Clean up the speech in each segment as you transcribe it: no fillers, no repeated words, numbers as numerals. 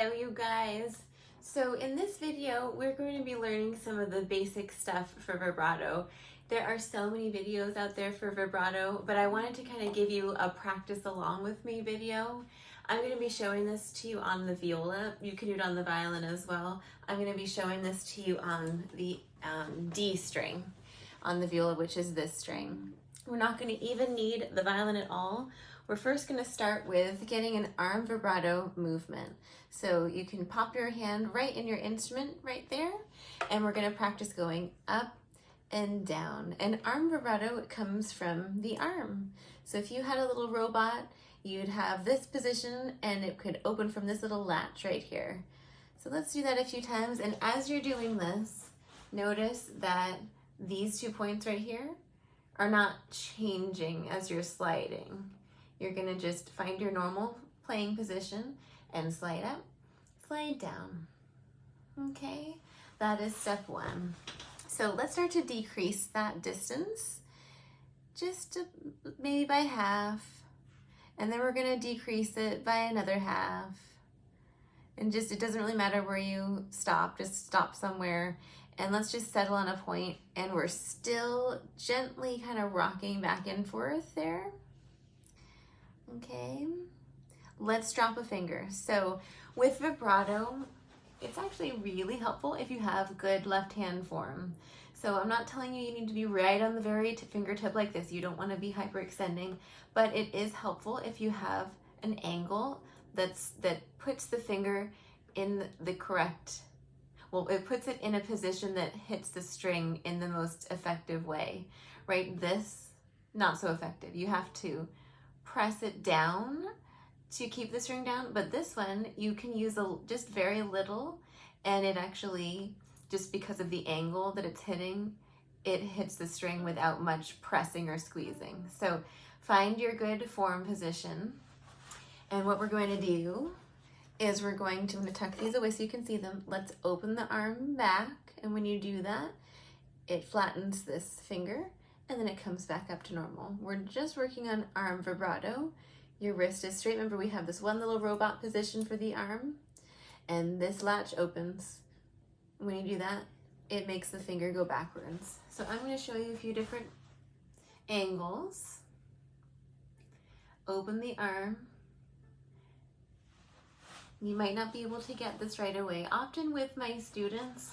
Hello you guys. So in this video we're going to be learning some of the basic stuff for vibrato. There are so many videos out there for vibrato, but I wanted to kind of give you a practice along with me video. I'm going to be showing this to you on the viola. You can do it on the violin as well. I'm going to be showing this to you on the D string on the viola, which is this string. We're not going to even need the violin at all. We're first going to start with getting an arm vibrato movement. So you can pop your hand right in your instrument right there, and we're going to practice going up and down. And arm vibrato comes from the arm. So if you had a little robot, you'd have this position and it could open from this little latch right here. So let's do that a few times. And as you're doing this, notice that these 2 points right here are not changing as you're sliding. You're gonna just find your normal playing position and slide up, slide down. Okay, that is step one. So let's start to decrease that distance, just maybe by half, and then we're gonna decrease it by another half. And it doesn't really matter where you stop, just stop somewhere. And let's just settle on a point, and we're still gently kind of rocking back and forth there. Okay, let's drop a finger. So with vibrato, it's actually really helpful if you have good left hand form. So I'm not telling you need to be right on the very fingertip like this. You don't want to be hyperextending, but it is helpful if you have an angle that puts the finger in the correct, well, it puts it in a position that hits the string in the most effective way, right? This, not so effective. You have to press it down to keep the string down, but this one you can use just very little, and it actually, just because of the angle that it's hitting, it hits the string without much pressing or squeezing. So find your good form position, and what we're going to do is I'm going to tuck these away so you can see them. Let's open the arm back, and when you do that, it flattens this finger, and then it comes back up to normal. We're just working on arm vibrato. Your wrist is straight. Remember, we have this one little robot position for the arm, and this latch opens. When you do that, it makes the finger go backwards. So I'm going to show you a few different angles. Open the arm. You might not be able to get this right away. Often with my students,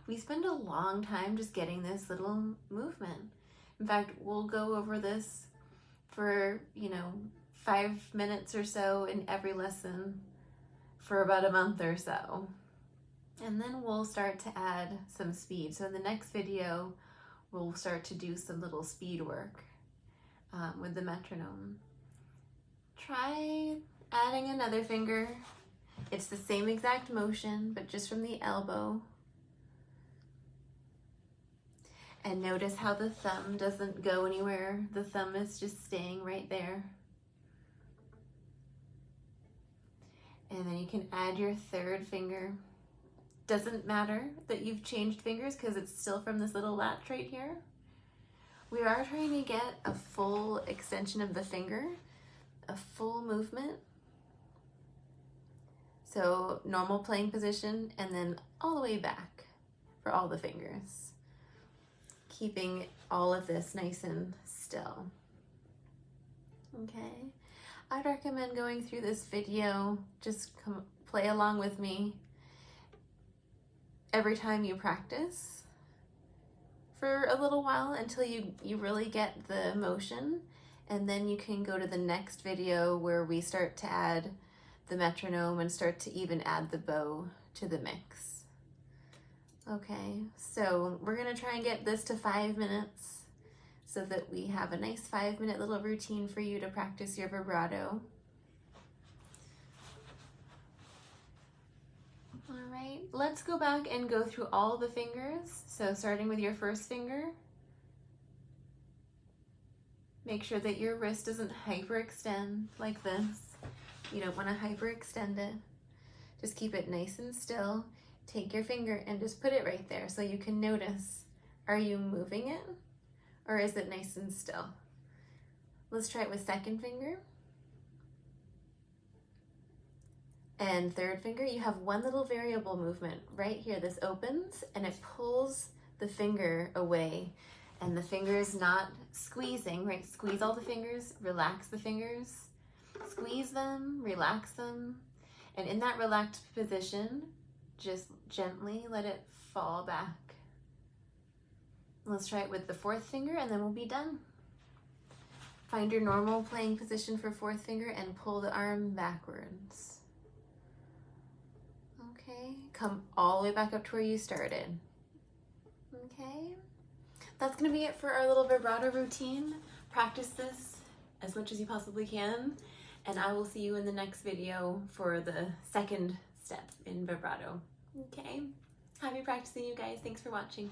we spend a long time just getting this little movement. In fact, we'll go over this for, 5 minutes or so in every lesson for about a month or so. And then we'll start to add some speed. So in the next video, we'll start to do some little speed work with the metronome. Try adding another finger. It's the same exact motion, but just from the elbow. And notice how the thumb doesn't go anywhere. The thumb is just staying right there. And then you can add your third finger. Doesn't matter that you've changed fingers because it's still from this little latch right here. We are trying to get a full extension of the finger, a full movement. So normal playing position, and then all the way back for all the fingers. Keeping all of this nice and still. Okay, I'd recommend going through this video, just play along with me every time you practice for a little while until you really get the motion, and then you can go to the next video where we start to add the metronome and start to even add the bow to the mix. Okay, so we're gonna try and get this to 5 minutes so that we have a nice 5-minute little routine for you to practice your vibrato. All right, let's go back and go through all the fingers. So starting with your first finger, make sure that your wrist doesn't hyperextend like this. You don't want to hyperextend it. Just keep it nice and still. Take your finger and just put it right there so you can notice, are you moving it or is it nice and still? Let's try it with second finger. And third finger, you have one little variable movement right here. This opens and it pulls the finger away, and the finger is not squeezing, right? Squeeze all the fingers, relax the fingers, squeeze them, relax them. And in that relaxed position, just gently let it fall back. Let's try it with the fourth finger and then we'll be done. Find your normal playing position for fourth finger and pull the arm backwards. Okay, come all the way back up to where you started. Okay, that's gonna be it for our little vibrato routine. Practice this as much as you possibly can, and I will see you in the next video for the second step in vibrato. Okay, happy practicing, you guys. Thanks for watching.